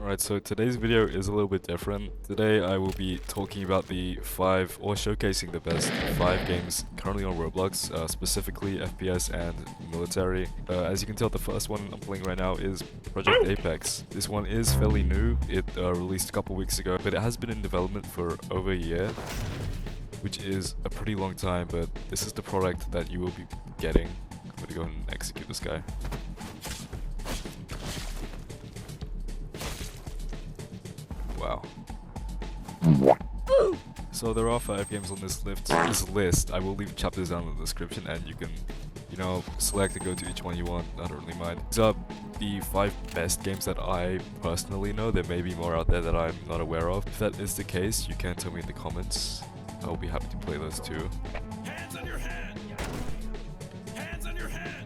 Alright, so today's video is a little bit different. Today I will be talking about the 5, or showcasing the best 5 games currently on Roblox, specifically FPS and military. As you can tell, the first one I'm playing right now is Project Apex. This one is fairly new. It released a couple weeks ago, but it has been in development for over a year, which is a pretty long time, but this is the product that you will be getting. I'm gonna go and execute this guy. Wow. So there are 5 games on this list. I will leave chapters down in the description, and you can, select and go to each one you want. I don't really mind. These are the 5 best games that I personally know. There may be more out there that I'm not aware of. If that is the case, you can tell me in the comments. I'll be happy to play those too. Hands on your head! Hands on your head!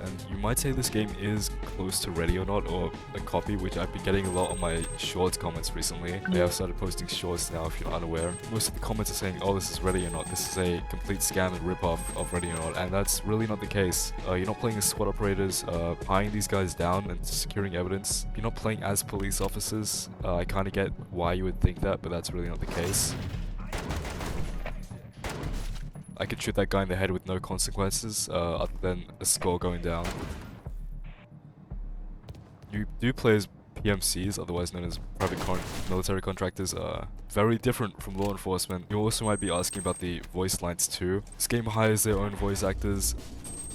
And you might say this game is close to Ready or Not, or a copy, which I've been getting a lot on my shorts comments recently. I have started posting shorts now, if you're unaware. Most of the comments are saying, oh, this is Ready or Not, this is a complete scam and rip-off of Ready or Not, and that's really not the case. You're not playing as SWAT operators, tying these guys down and securing evidence. You're not playing as police officers. I kinda get why you would think that, but that's really not the case. I could shoot that guy in the head with no consequences, other than a score going down. You do play as PMCs, otherwise known as private military contractors, very different from law enforcement. You also might be asking about the voice lines too. This game hires their own voice actors.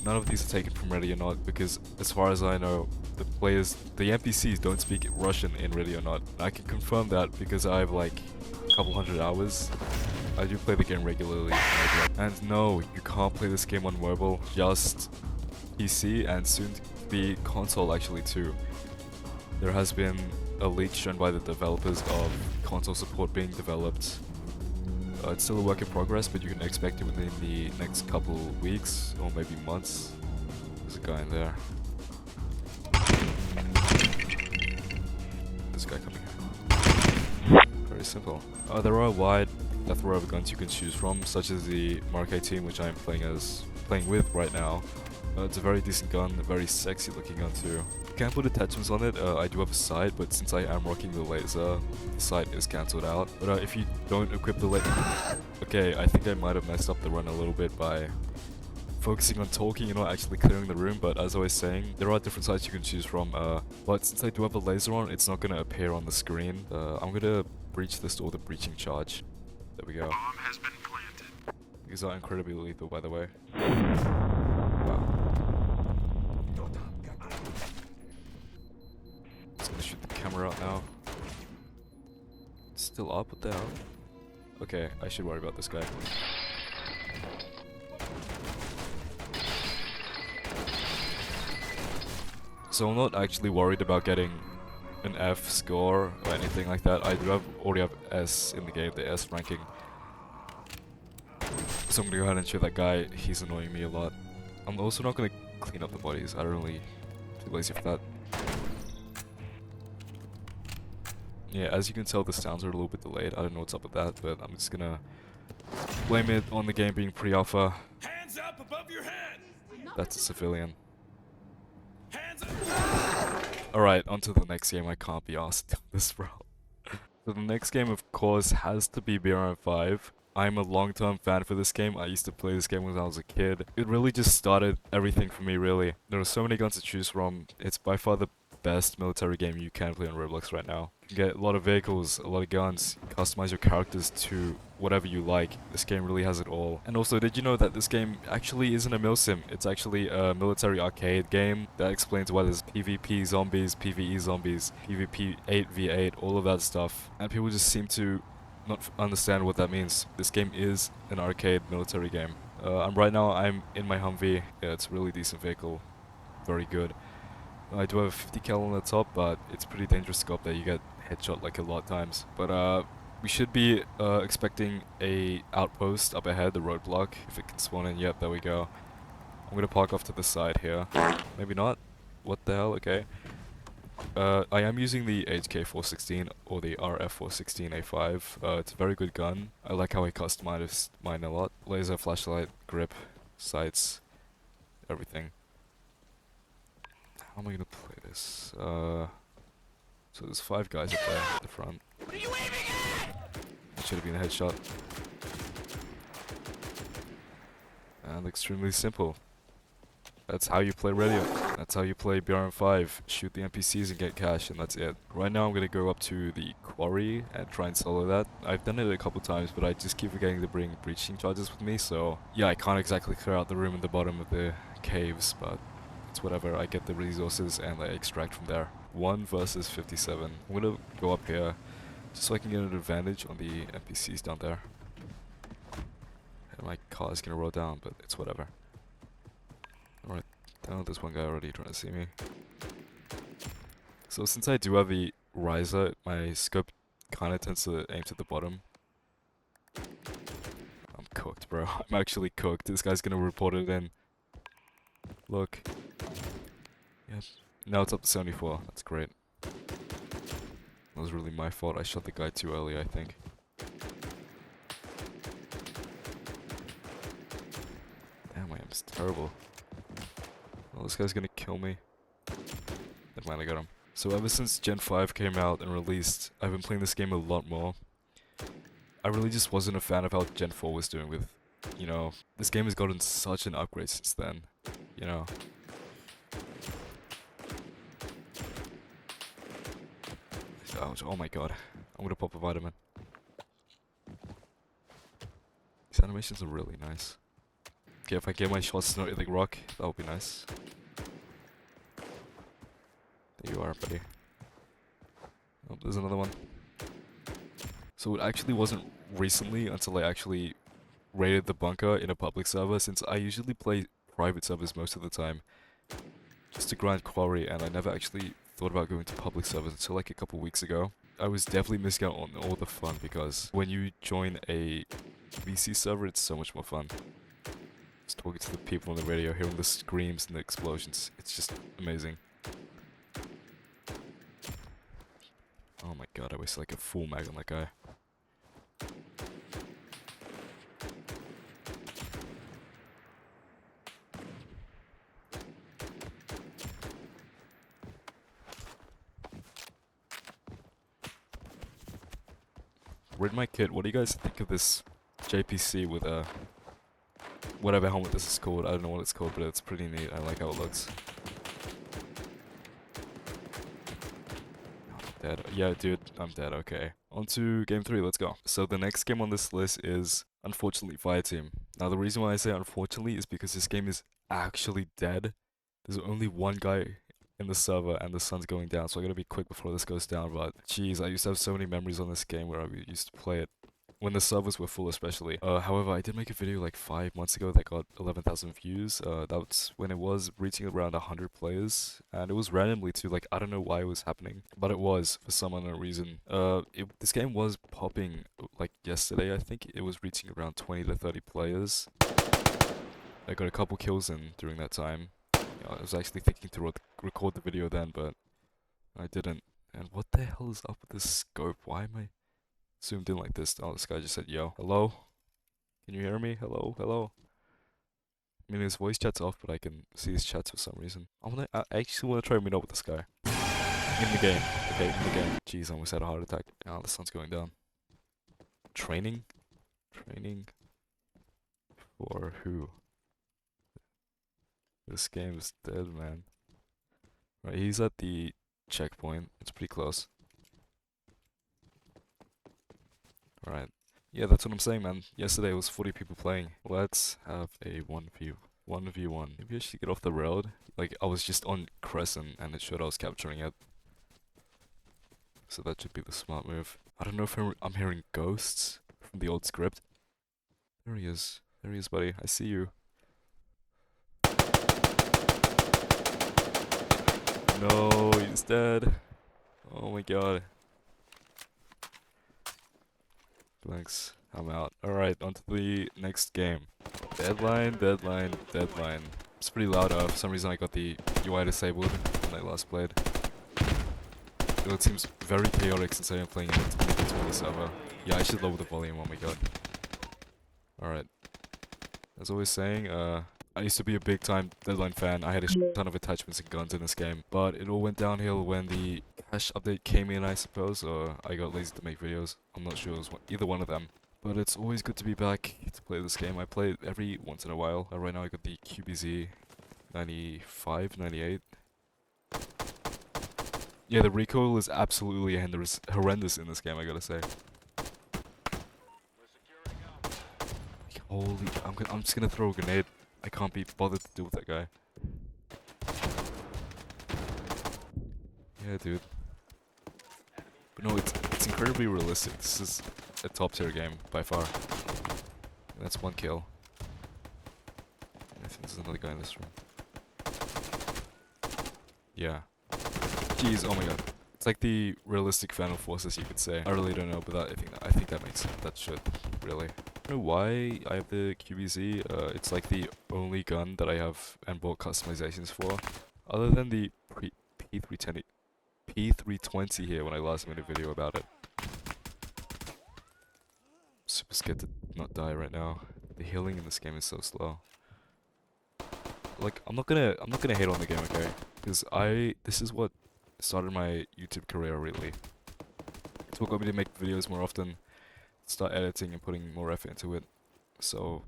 None of these are taken from Ready or Not, because as far as I know, the NPCs don't speak Russian in Ready or Not. I can confirm that because I have like a couple hundred hours. I do play the game regularly. And no, you can't play this game on mobile, just PC, and soon to be console actually too. There has been a leak shown by the developers of console support being developed. It's still a work in progress, but you can expect it within the next couple weeks, or maybe months. There's a guy in there. There's a guy coming here. Very simple. There are a wide plethora of guns you can choose from, such as the Fireteam, which I am playing with right now. It's a very decent gun, a very sexy looking gun too. You can put attachments on it. I do have a sight, but since I am rocking the laser, the sight is cancelled out. But if you don't equip the laser... Okay, I think I might have messed up the run a little bit by focusing on talking and not actually clearing the room, but as I was saying, there are different sights you can choose from. But since I do have a laser on, it's not going to appear on the screen. I'm going to breach this door with a breaching charge. There we go. Bomb has been planted. These are incredibly lethal, by the way. Wow. Just gonna shoot the camera out now. It's still up? What the hell? Okay, I should worry about this guy. So I'm not actually worried about getting an F score or anything like that. I do already have S in the game, the S ranking. So I'm gonna go ahead and shoot that guy. He's annoying me a lot. I'm also not gonna clean up the bodies. I don't really too lazy for that. Yeah, as you can tell, the sounds are a little bit delayed. I don't know what's up with that, but I'm just gonna blame it on the game being pre-alpha. Hands up above your head! That's a civilian. Hands up! Alright, on to the next game. I can't be asked this, bro. So the next game, of course, has to be BRM5. I'm a long-term fan for this game. I used to play this game when I was a kid. It really just started everything for me, really. There are so many guns to choose from. It's by far the best military game you can play on Roblox right now. You can get a lot of vehicles, a lot of guns, customize your characters to whatever you like. This game really has it all. And also, did you know that this game actually isn't a milsim? It's actually a military arcade game. That explains why there's PvP zombies, PvE zombies, PvP 8v8, all of that stuff. And people just seem to not understand what that means. This game is an arcade military game. Right now I'm in my Humvee. Yeah, it's a really decent vehicle. Very good. I do have a 50 cal on the top, but it's pretty dangerous to go up there. You get headshot like a lot of times. But we should be expecting a outpost up ahead, the roadblock. If it can spawn in, yep, there we go. I'm gonna park off to the side here. Maybe not. What the hell? Okay. I am using the HK416 or the RF416A5. It's a very good gun. I like how I customized mine a lot. Laser, flashlight, grip, sights, everything. How am I gonna play this? So there's 5 guys up there at the front. What are you aiming at? Should have been a headshot. And extremely simple. That's how you play radio. That's how you play BRM5. Shoot the NPCs and get cash, and that's it. Right now I'm gonna go up to the quarry and try and solo that. I've done it a couple times, but I just keep forgetting to bring breaching charges with me, so yeah, I can't exactly clear out the room in the bottom of the caves, but it's whatever. I get the resources and I extract from there. 1 versus 57. I'm gonna go up here just so I can get an advantage on the NPCs down there. And my car is gonna roll down, but it's whatever. Alright, down there's one guy already trying to see me. So since I do have the riser, my scope kinda tends to aim to the bottom. I'm cooked, bro. I'm actually cooked. This guy's gonna report it in. Look. Yep. Now it's up to 74. That's great. That was really my fault. I shot the guy too early, I think. Damn, my aim's terrible. Well, this guy's gonna kill me. Never mind, I got him. So ever since Gen 5 came out and released, I've been playing this game a lot more. I really just wasn't a fan of how Gen 4 was doing with, you know, this game has gotten such an upgrade since then, you know. Oh my god, I'm gonna pop a vitamin. These animations are really nice. Okay, if I get my shots not hitting rock, that would be nice. There you are, buddy. Oh, there's another one. So it actually wasn't recently until I actually raided the bunker in a public server, since I usually play private servers most of the time. Just to grind quarry, and I never actually thought about going to public servers until like a couple weeks ago. I was definitely missing out on all the fun, because when you join a VC server, it's so much more fun. Just talking to the people on the radio, hearing the screams and the explosions, it's just amazing. Oh my god, I wasted like a full mag on that guy. Read my kit. What do you guys think of this JPC with whatever helmet this is called? I don't know what it's called, but it's pretty neat. I like how it looks. Oh, I'm dead. Yeah, dude, I'm dead. Okay. On to game 3. Let's go. So the next game on this list is, unfortunately, Fireteam. Now the reason why I say unfortunately is because this game is actually dead. There's only one guy in the server and the sun's going down, so I gotta be quick before this goes down. But jeez, I used to have so many memories on this game where I used to play it when the servers were full, especially. However, I did make a video like 5 months ago that got 11,000 views. That's when it was reaching around 100 players, and it was randomly too. Like, I don't know why it was happening, but it was for some unknown reason. This game was popping like yesterday. I think it was reaching around 20 to 30 players. I got a couple kills in during that time. I was actually thinking to record the video then, but I didn't. And what the hell is up with this scope? Why am I zoomed in like this? Oh, this guy just said, yo, hello? Can you hear me? Hello? Hello? I mean, his voice chat's off, but I can see his chats for some reason. I actually want to try and meet up with this guy. In the game. Okay, in the game. Jeez, I almost had a heart attack. Oh, the sun's going down. Training? Training? For who? This game is dead, man. Right, he's at the checkpoint. It's pretty close. Alright. Yeah, that's what I'm saying, man. Yesterday was 40 people playing. Let's have a 1v1. Maybe I should get off the road. Like, I was just on Crescent and it showed I was capturing it. So that should be the smart move. I don't know if I'm hearing ghosts from the old script. There he is. There he is, buddy. I see you. No, he's dead. Oh my god. Thanks. I'm out. Alright, on to the next game. Deadline. It's pretty loud. For some reason I got the UI disabled when I last played. It seems very chaotic since I am playing in a multiplayer server. Yeah, I should lower the volume. Oh my god. Alright. As always saying, I used to be a big time Deadline fan. I had a ton of attachments and guns in this game, but it all went downhill when the cache update came in, I suppose, or I got lazy to make videos. I'm not sure it was either one of them. But it's always good to be back to play this game. I play it every once in a while. Right now I got the QBZ 95, 98. Yeah, the recoil is absolutely horrendous in this game, I gotta say. Holy, I'm just gonna throw a grenade. I can't be bothered to deal with that guy. Yeah, dude. But no, it's incredibly realistic. This is a top tier game by far. That's one kill. I think there's another guy in this room. Yeah. Jeez, oh my god. It's like the realistic Final Forces, you could say. I really don't know, but I think that makes that should really. I don't know why I have the QBZ. It's like the only gun that I have and bought customizations for, other than the P320 here when I last made a video about it. Super scared to not die right now. The healing in this game is so slow. Like I'm not gonna hate on the game, okay? Because this is what started my YouTube career really. It's what got me to make videos more often, start editing and putting more effort into it. So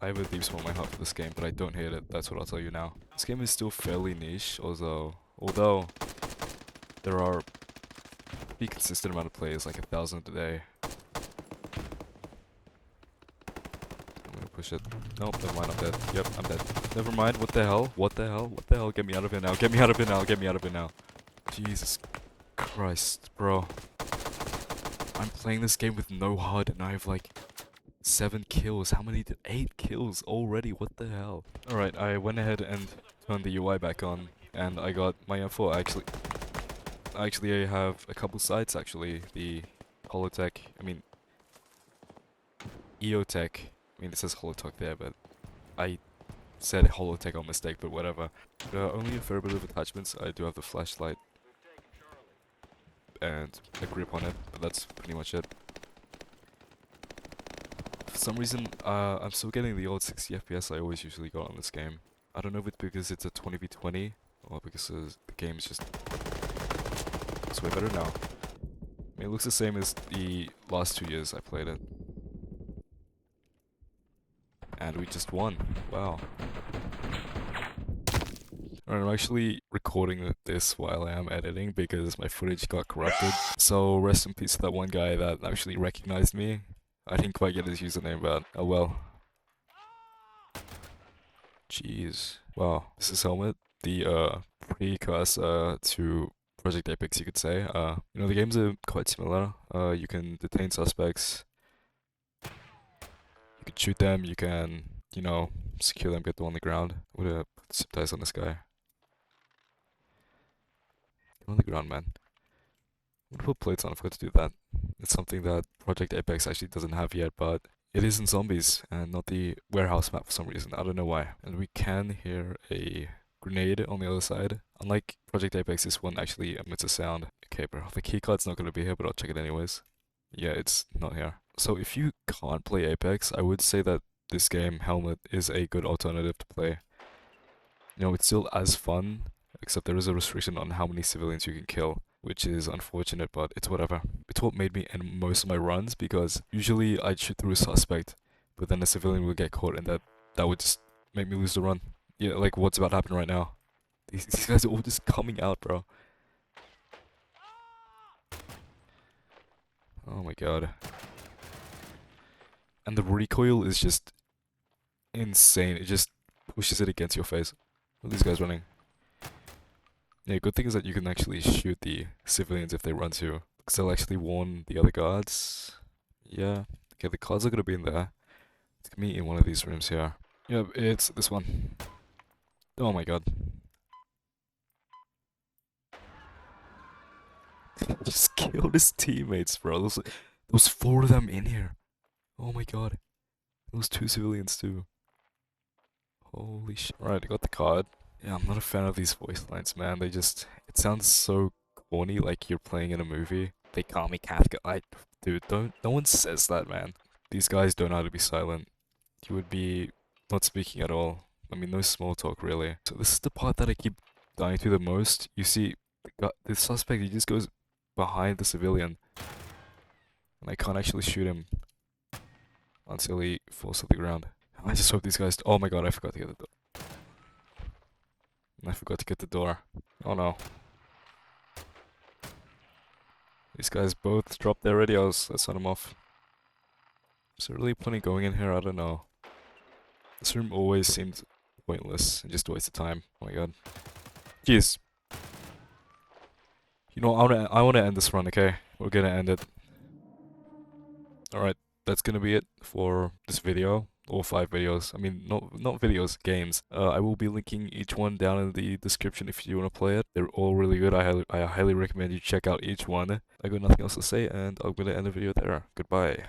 I have a deep spot in my heart for this game, but I don't hate it. That's what I'll tell you now. This game is still fairly niche, although there are a consistent amount of players, like 1,000 a day. I'm gonna push it. Nope, never mind, I'm dead. Yep, I'm dead. Never mind, what the hell? What the hell? What the hell? Get me out of here now. Get me out of here now. Get me out of here now. Jesus Christ, bro. I'm playing this game with no HUD and I have like 7 kills. How many did 8 kills already? What the hell? Alright, I went ahead and turned the UI back on and I got my info. Actually, I have a couple sites actually. The Holotech, EOTech. It says Holotech there, but I said Holotech on mistake, but whatever. Only a fair bit of attachments. I do have the flashlight and a grip on it, but that's pretty much it. For some reason, I'm still getting the old 60 FPS I always usually got on this game. I don't know if it's because it's a 20v20 or because the game is just... It's way better now. It looks the same as the last 2 years I played it. And we just won. Wow. Alright, I'm actually recording this while I am editing because my footage got corrupted. So rest in peace to that one guy that actually recognized me. I didn't quite get his username, but oh well. Jeez. Wow. This is Hellmet, the precursor to Project Apex, you could say. The games are quite similar. You can detain suspects. You can shoot them, you can, secure them, get them on the ground. I'm gonna put zip ties on this guy. Get on the ground, man. I'm gonna put plates on, I forgot to do that. It's something that Project Apex actually doesn't have yet, but it is in zombies and not the warehouse map for some reason. I don't know why. And we can hear a grenade on the other side. Unlike Project Apex, this one actually emits a sound. Okay, bro, the keycard's not gonna be here, but I'll check it anyways. Yeah, it's not here. So if you can't play Apex, I would say that this game, Hellmet, is a good alternative to play. It's still as fun, except there is a restriction on how many civilians you can kill, which is unfortunate, but it's whatever. It's what made me end most of my runs, because usually I'd shoot through a suspect, but then a civilian would get caught, and that would just make me lose the run. Yeah, like what's about to happen right now. These guys are all just coming out, bro. Oh my god. And the recoil is just insane. It just pushes it against your face. What are these guys running? Yeah, good thing is that you can actually shoot the civilians if they run to. Because they'll actually warn the other guards. Yeah. Okay, the cards are gonna be in there. It's gonna be in one of these rooms here. Yep, it's this one. Oh my god. Just killed his teammates, bro. Those 4 of them in here. Oh my god. Those 2 civilians too. Holy shit. Alright, I got the card. Yeah, I'm not a fan of these voice lines, man. It sounds so corny, like you're playing in a movie. They call me Kafka. Dude, no one says that, man. These guys don't know how to be silent. You would be not speaking at all. I mean, no small talk really. So this is the part that I keep dying to the most. You see, the suspect, he just goes behind the civilian. And I can't actually shoot him until he falls to the ground. I just hope these guys... Oh my god, I forgot to get the door. I forgot to get the door. Oh no. These guys both dropped their radios. Let's set them off. Is there really plenty going in here? I don't know. This room always seemed pointless and just a waste of time. Oh my god. Jeez. You know, I wanna end this run, okay? We're gonna end it. Alright, that's gonna be it for this video. Or 5 videos. I mean, not videos, games. I will be linking each one down in the description if you want to play it. They're all really good. I highly recommend you check out each one. I got nothing else to say, and I'm gonna end the video there. Goodbye.